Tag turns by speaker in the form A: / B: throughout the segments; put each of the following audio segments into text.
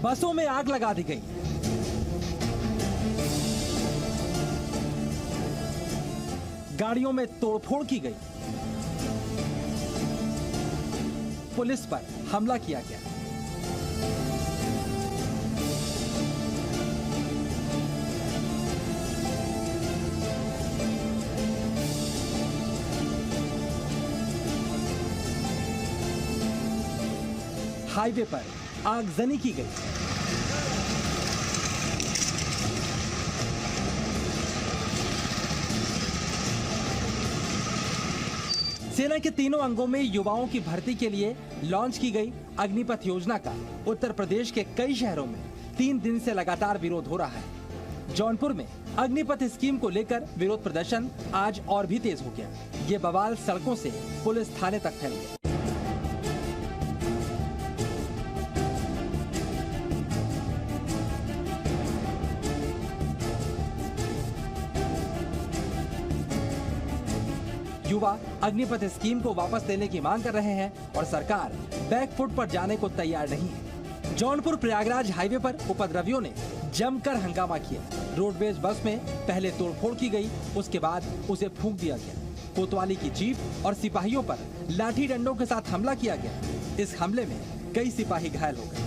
A: बसों में आग लगा दी गई। गाड़ियों में तोड़फोड़ की गई। पुलिस पर हमला किया गया। हाईवे पर आगजनी की गई। सेना के तीनों अंगों में युवाओं की भर्ती के लिए लॉन्च की गई अग्निपथ योजना का उत्तर प्रदेश के कई शहरों में 3 दिन से लगातार विरोध हो रहा है। जौनपुर में अग्निपथ स्कीम को लेकर विरोध प्रदर्शन आज और भी तेज हो गया। ये बवाल सड़कों से पुलिस थाने तक फैल गया। युवा अग्निपथ स्कीम को वापस लेने की मांग कर रहे हैं और सरकार बैकफुट पर जाने को तैयार नहीं है। जौनपुर प्रयागराज हाईवे पर उपद्रवियों ने जमकर हंगामा किया। रोडवेज बस में पहले तोड़फोड़ की गई, उसके बाद उसे फूंक दिया गया। कोतवाली की जीप और सिपाहियों पर लाठी डंडों के साथ हमला किया गया। इस हमले में कई सिपाही घायल हो गए।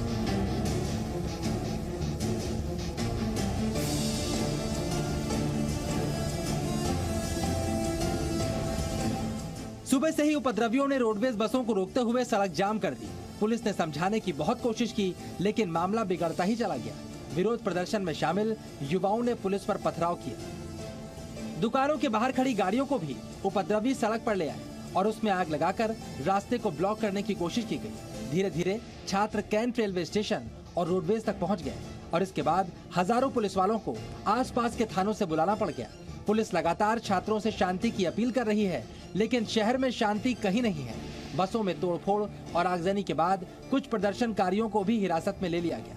A: सुबह से ही उपद्रवियों ने रोडवेज बसों को रोकते हुए सड़क जाम कर दी। पुलिस ने समझाने की बहुत कोशिश की, लेकिन मामला बिगड़ता ही चला गया। विरोध प्रदर्शन में शामिल युवाओं ने पुलिस पर पथराव किया। दुकानों के बाहर खड़ी गाड़ियों को भी उपद्रवी सड़क पर ले आए और उसमें आग लगाकर रास्ते को ब्लॉक करने की कोशिश की गई। धीरे धीरे छात्र कैंट रेलवे स्टेशन और रोडवेज तक पहुंच गए और इसके बाद हजारों पुलिस वालों को आसपास के थानों से बुलाना पड़ गया। पुलिस लगातार छात्रों से शांति की अपील कर रही है, लेकिन शहर में शांति कहीं नहीं है। बसों में तोड़फोड़ और आगजनी के बाद कुछ प्रदर्शनकारियों को भी हिरासत में ले लिया गया।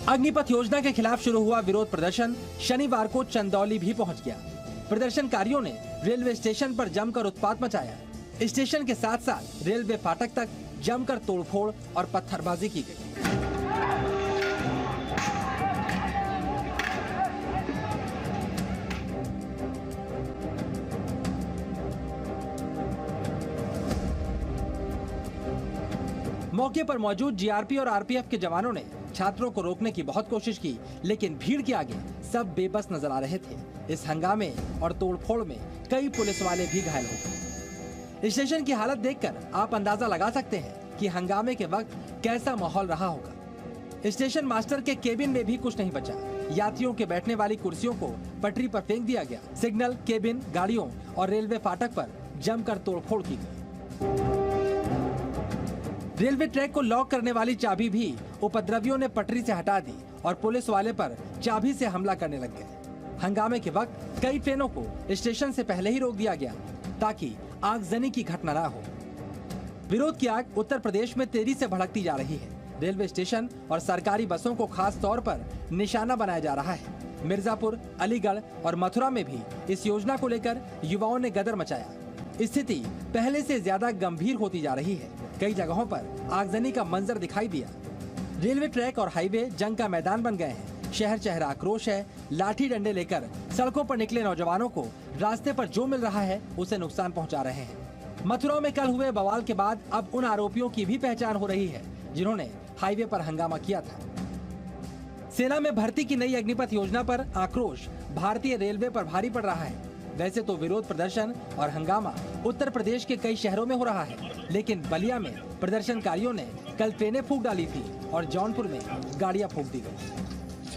A: अग्निपथ योजना के खिलाफ शुरू हुआ विरोध प्रदर्शन शनिवार को चंदौली भी पहुंच गया। प्रदर्शनकारियों ने रेलवे स्टेशन पर जमकर उत्पात मचाया। स्टेशन के साथ साथ रेलवे फाटक तक जमकर तोड़फोड़ और पत्थरबाजी की गई। मौके पर मौजूद जीआरपी और आरपीएफ के जवानों ने छात्रों को रोकने की बहुत कोशिश की, लेकिन भीड़ के आगे सब बेबस नजर आ रहे थे। इस हंगामे और तोड़फोड़ में कई पुलिस वाले भी घायल हो गए। स्टेशन की हालत देखकर आप अंदाजा लगा सकते हैं कि हंगामे के वक्त कैसा माहौल रहा होगा। स्टेशन मास्टर के केबिन में भी कुछ नहीं बचा। यात्रियों के बैठने वाली कुर्सियों को पटरी पर फेंक दिया गया। सिग्नल, केबिन, गाड़ियों और रेलवे फाटक पर जमकर तोड़फोड़ की गई। रेलवे ट्रैक को लॉक करने वाली चाबी भी उपद्रवियों ने पटरी से हटा दी और पुलिस वाले पर चाबी से हमला करने लग गए। हंगामे के वक्त कई ट्रेनों को स्टेशन से पहले ही रोक दिया गया ताकि आगजनी की घटना न हो। विरोध की आग उत्तर प्रदेश में तेजी से भड़कती जा रही है। रेलवे स्टेशन और सरकारी बसों को खास तौर पर निशाना बनाया जा रहा है। मिर्जापुर, अलीगढ़ और मथुरा में भी इस योजना को लेकर युवाओं ने गदर मचाया। स्थिति पहले से ज्यादा गंभीर होती जा रही है। कई जगहों पर आगजनी का मंजर दिखाई दिया। रेलवे ट्रैक और हाईवे जंग का मैदान बन गए हैं। शहर शहर आक्रोश है। लाठी डंडे लेकर सड़कों पर निकले नौजवानों को रास्ते पर जो मिल रहा है उसे नुकसान पहुंचा रहे हैं। मथुरा में कल हुए बवाल के बाद अब उन आरोपियों की भी पहचान हो रही है जिन्होंने हाईवे पर हंगामा किया था। सेना में भर्ती की नई अग्निपथ योजना पर आक्रोश भारतीय रेलवे पर भारी पड़ रहा है। वैसे तो विरोध प्रदर्शन और हंगामा उत्तर प्रदेश के कई शहरों में हो रहा है, लेकिन बलिया में प्रदर्शनकारियों ने कल ट्रेनें फूंक डाली थी और जौनपुर में गाड़ियां फूंक दी गई।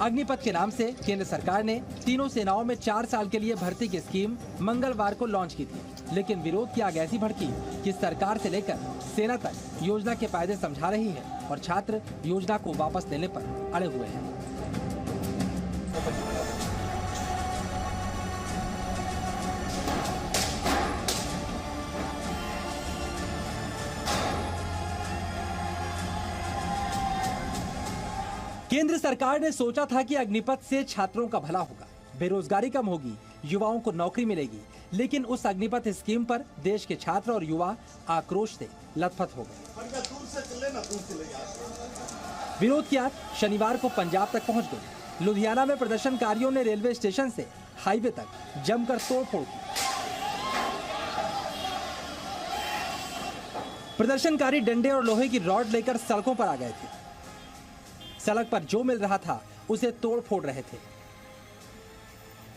A: अग्निपथ के नाम से केंद्र सरकार ने तीनों सेनाओं में 4 साल के लिए भर्ती की स्कीम मंगलवार को लॉन्च की थी, लेकिन विरोध की आग ऐसी भड़की कि सरकार से लेकर सेना तक योजना के फायदे समझा रही है और छात्र योजना को वापस लेने पर अड़े हुए हैं। केंद्र सरकार ने सोचा था कि अग्निपथ से छात्रों का भला होगा, बेरोजगारी कम होगी, युवाओं को नौकरी मिलेगी, लेकिन उस अग्निपथ स्कीम पर देश के छात्र और युवा आक्रोश से लथपथ हो गए। विरोध की आग शनिवार को पंजाब तक पहुंच गई। लुधियाना में प्रदर्शनकारियों ने रेलवे स्टेशन से हाईवे तक जमकर तोड़फोड़ की। प्रदर्शनकारी डंडे और लोहे की रॉड लेकर सड़कों पर आ गए थे। सड़क पर जो मिल रहा था उसे तोड़-फोड़ रहे थे।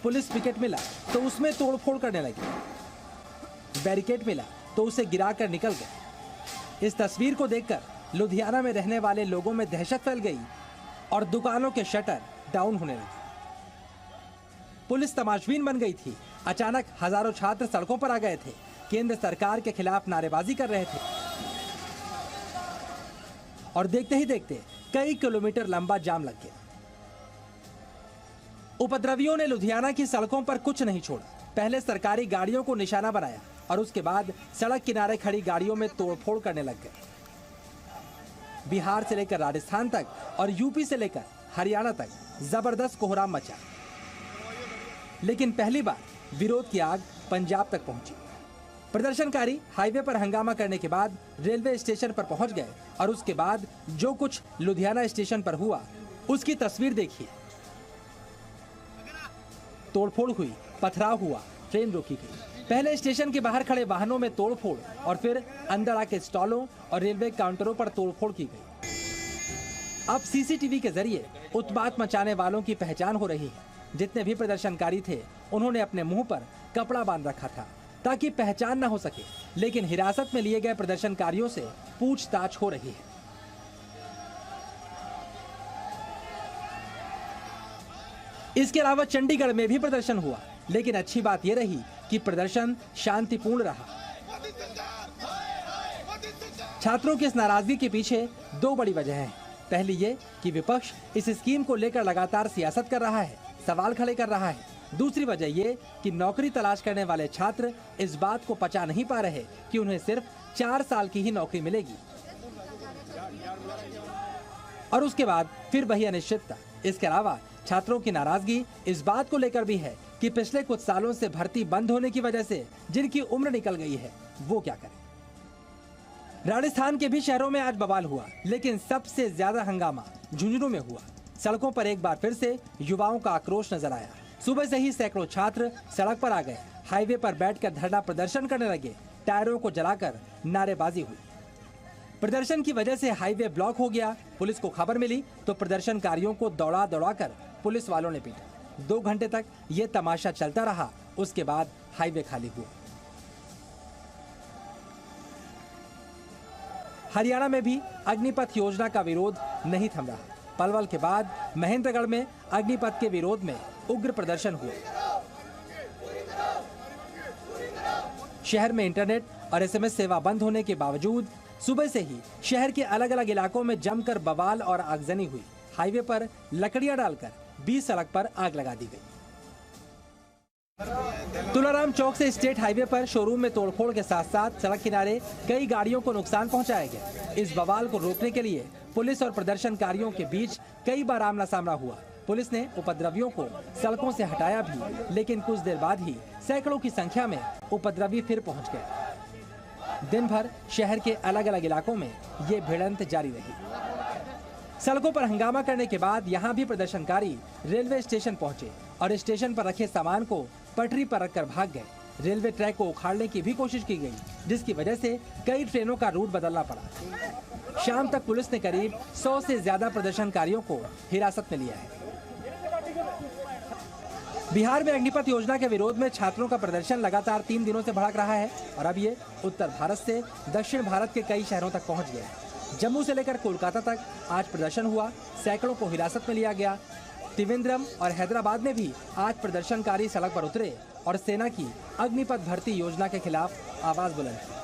A: पुलिस पिकेट मिला तो उसमें तोड़-फोड़ करने लगे। बैरिकेड मिला तो उसे गिराकर निकल गए। इस तस्वीर को देखकर लुधियाना में रहने वाले लोगों में दहशत फैल गई और दुकानों के शटर डाउन होने लगे। पुलिस तमाशबीन बन गई थी। अचानक हजारों छात्र सड़कों पर आ गए थे। केंद्र सरकार के खिलाफ नारेबाजी कर रहे थे और देखते ही देखते कई किलोमीटर लंबा जाम लग गया। उपद्रवियों ने लुधियाना की सड़कों पर कुछ नहीं छोड़ा। पहले सरकारी गाड़ियों को निशाना बनाया और उसके बाद सड़क किनारे खड़ी गाड़ियों में तोड़फोड़ करने लग गए। बिहार से लेकर राजस्थान तक और यूपी से लेकर हरियाणा तक जबरदस्त कोहराम मचा। लेकिन पहली बार विरोध की आग पंजाब तक पहुंची। प्रदर्शनकारी हाईवे पर हंगामा करने के बाद रेलवे स्टेशन पर पहुंच गए और उसके बाद जो कुछ लुधियाना स्टेशन पर हुआ उसकी तस्वीर देखिए। तोड़फोड़ हुई, पथराव हुआ, ट्रेन रोकी गई। पहले स्टेशन के बाहर खड़े वाहनों में तोड़फोड़ और फिर अंदर आके स्टॉलों और रेलवे काउंटरों पर तोड़फोड़ की गई। अब सीसीटीवी के जरिए उत्पात मचाने वालों की पहचान हो रही है। जितने भी प्रदर्शनकारी थे उन्होंने अपने मुंह पर कपड़ा बांध रखा था ताकि पहचान न हो सके, लेकिन हिरासत में लिए गए प्रदर्शनकारियों से पूछताछ हो रही है। इसके अलावा चंडीगढ़ में भी प्रदर्शन हुआ, लेकिन अच्छी बात यह रही कि प्रदर्शन शांतिपूर्ण रहा। छात्रों की इस नाराजगी के पीछे दो बड़ी वजह है। पहली ये कि विपक्ष इस स्कीम को लेकर लगातार सियासत कर रहा है, सवाल खड़े कर रहा है। दूसरी वजह ये कि नौकरी तलाश करने वाले छात्र इस बात को पचा नहीं पा रहे कि उन्हें सिर्फ 4 साल की ही नौकरी मिलेगी और उसके बाद फिर वही अनिश्चितता। इसके अलावा छात्रों की नाराजगी इस बात को लेकर भी है कि पिछले कुछ सालों से भर्ती बंद होने की वजह से जिनकी उम्र निकल गई है वो क्या करें। राजस्थान के भी शहरों में आज बवाल हुआ, लेकिन सबसे ज्यादा हंगामा झुंझुनू में हुआ। सड़कों पर एक बार फिर से युवाओं का आक्रोश नजर आया। सुबह से ही सैकड़ों छात्र सड़क पर आ गए। हाईवे पर बैठकर धरना प्रदर्शन करने लगे। टायरों को जलाकर नारेबाजी हुई। प्रदर्शन की वजह से हाईवे ब्लॉक हो गया। पुलिस को खबर मिली तो प्रदर्शनकारियों को दौड़ा दौड़ाकर पुलिस वालों ने पीटा। 2 घंटे तक ये तमाशा चलता रहा। उसके बाद हाईवे खाली हुआ। हरियाणा में भी अग्निपथ योजना का विरोध नहीं थम रहा। पलवल के बाद महेंद्रगढ़ में अग्निपथ के विरोध में उग्र प्रदर्शन हुए। शहर में इंटरनेट और एसएमएस सेवा बंद होने के बावजूद सुबह से ही शहर के अलग अलग इलाकों में जमकर बवाल और आगजनी हुई। हाईवे पर लकड़ियां डालकर 20 सड़क पर आग लगा दी गई। तुलाराम चौक से स्टेट हाईवे पर शोरूम में तोड़फोड़ के साथ साथ सड़क किनारे कई गाड़ियों को नुकसान पहुंचाया गया। इस बवाल को रोकने के लिए पुलिस और प्रदर्शनकारियों के बीच कई बार आमना सामना हुआ। पुलिस ने उपद्रवियों को सड़कों से हटाया भी, लेकिन कुछ देर बाद ही सैकड़ों की संख्या में उपद्रवी फिर पहुंच गए। दिन भर शहर के अलग अलग इलाकों में ये भिड़ंत जारी रही। सड़कों पर हंगामा करने के बाद यहाँ भी प्रदर्शनकारी रेलवे स्टेशन पहुंचे और स्टेशन पर रखे सामान को पटरी पर रखकर भाग गए। रेलवे ट्रैक को उखाड़ने की भी कोशिश की गई, जिसकी वजह से कई ट्रेनों का रूट बदलना पड़ा। शाम तक पुलिस ने करीब 100 से ज्यादा प्रदर्शनकारियों को हिरासत में लिया है। बिहार में अग्निपथ योजना के विरोध में छात्रों का प्रदर्शन लगातार 3 दिनों से भड़क रहा है और अब ये उत्तर भारत से दक्षिण भारत के कई शहरों तक पहुंच गया है। जम्मू से लेकर कोलकाता तक आज प्रदर्शन हुआ। सैकड़ों को हिरासत में लिया गया। त्रिवेंद्रम और हैदराबाद में भी आज प्रदर्शनकारी सड़क पर उतरे और सेना की अग्निपथ भर्ती योजना के खिलाफ आवाज बुलंद की।